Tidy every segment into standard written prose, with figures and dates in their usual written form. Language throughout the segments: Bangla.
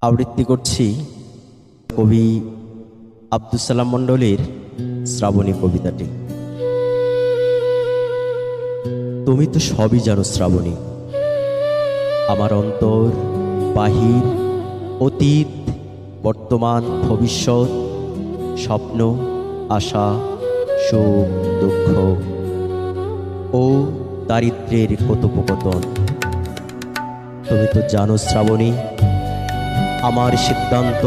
আবৃত্তি করছি কবি আব্দুস সালাম মণ্ডলীর শ্রাবণী কবিতাটি। তুমি তো সবই জানো শ্রাবণী, আমার অন্তর, বাহির, অতীত, বর্তমান, ভবিষ্যৎ, স্বপ্ন, আশা, সুখ, দুঃখ ও দারিদ্র্যের কথোপকথন। তুমি তো জানো শ্রাবণী, আমার সিদ্ধান্ত,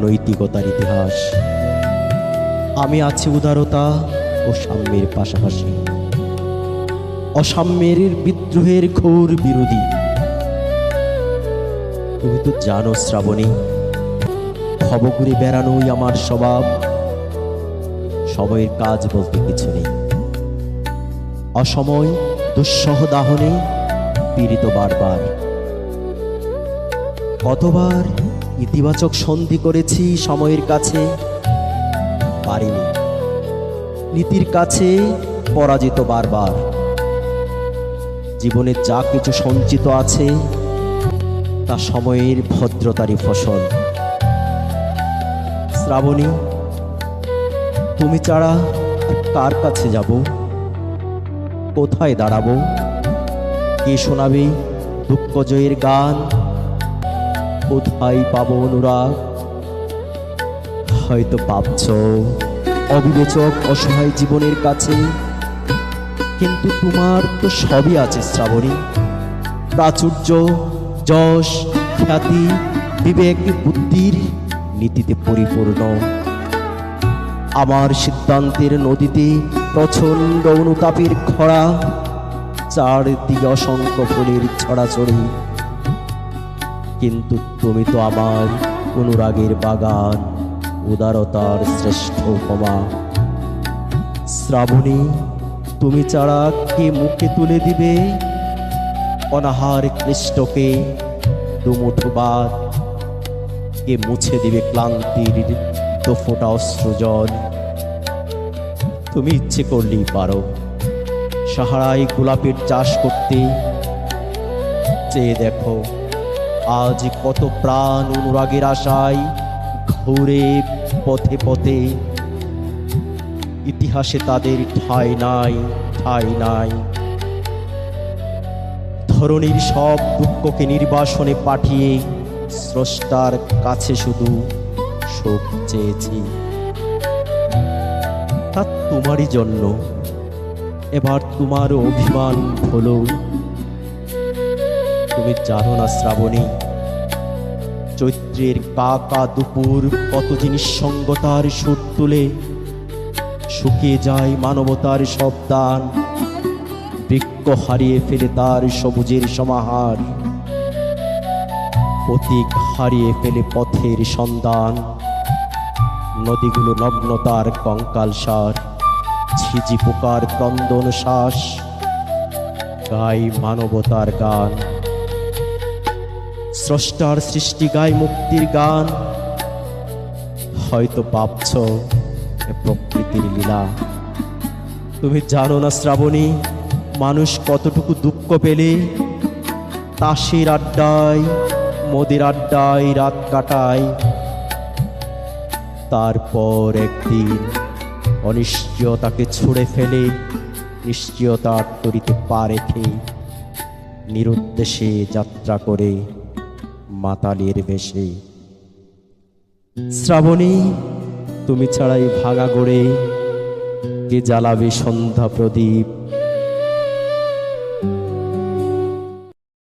নৈতিকতার ইতিহাস। আমি আছি উদারতা ও সাম্যের পাশাপাশি, অসাম্যের বিদ্রোহের ঘোর বিরোধী। তুমি তো জানো শ্রাবণী, খবরে বেড়ানোই আমার স্বভাব। সময়ের কাজ বলতে কিছু নেই, অসময় দুঃসহ দাহনে পীড়িত বারবার। কতবার ইতিবাচক সন্ধি করেছি সময়ের কাছে, পারিনি। নীতির কাছে পরাজিত বারবার। জীবনে যা কিছু সঞ্চিত আছে তা সময়ের ভদ্রতারই ফসল। শ্রাবণী, তুমি ছাড়া কার কাছে যাব? কোথায় দাঁড়াবো? কে শোনাবে দুঃখ জয়ের গান? কোথায় পাবো অনুরাগ? হয়তো ভাবছ অবিবেচক অসহায় জীবনের কাছে, কিন্তু তোমার তো সবই আছে শ্রাবণী। প্রাচুর্য, যশ, খ্যাতি, বিবেক, বুদ্ধির নীতিতে পরিপূর্ণ। আমার সিদ্ধান্তের নদীতে প্রচণ্ড অনুতাপের খরা, চারদিকে অসংখ্য ফুলের ছড়াছড়ি। কিন্তু তুমি তো আমার অনুরাগের বাগান, উদারতার শ্রেষ্ঠ উপমা। শ্রাবণী, তুমি ছাড়া কে মুখে তুলে দিবে অনাহার ক্লিষ্টকে দুমুঠো ভাত? কে মুছে দিবে ক্লান্তির দুফোঁটা অশ্রুজল? তুমি ইচ্ছে করলেই পারো সাহারায় গোলাপের চাষ করতে। চেয়ে দেখো আজ কত প্রাণ অনুরাগের আশায় ঘুরে পথে পথে। ইতিহাসে তাদের ঠাঁই নাই, ঠাঁই নাই। ধরণীর সব দুঃখকে নির্বাসনে পাঠিয়ে স্রষ্টার কাছে শুধু শোক চেয়েছি। তা তোমারই জন্য এবার তোমার অভিমান হলো। তুমি জানো না শ্রাবণী, চৈত্রের কাকা দুপুর কত জিনিস সঙ্গতার সুর তুলে। শুকিয়ে যায় মানবতার সব দান, বৃক্ষ হারিয়ে ফেলে তার সবুজের সমাহার। প্রতীক হারিয়ে ফেলে পথের সন্ধান, নদীগুলো নগ্নতার কঙ্কালসার। ঝিঝি পোকার ক্রন্দন শ্বাস, গাই মানবতার গান। স্রষ্টার সৃষ্টি গায় মুক্তির গান। হয়তো ভাবছ এ প্রকৃতির লীলা। তুমি জানো না শ্রাবণী, মানুষ কতটুকু দুঃখ পেলে তাসের আড্ডায়, মদের আড্ডায় রাত কাটায়। তারপর একদিন অনিশ্চয়তাকে ছুঁড়ে ফেলে নিশ্চয়তার তরিতে পা রেখে নিরুদ্দেশে যাত্রা করে মাতালের বেশে। শ্রাবণী, তুমি ছাড়াই ভাঙা গড়ে কে জ্বালাবে সন্ধ্যা প্রদীপ?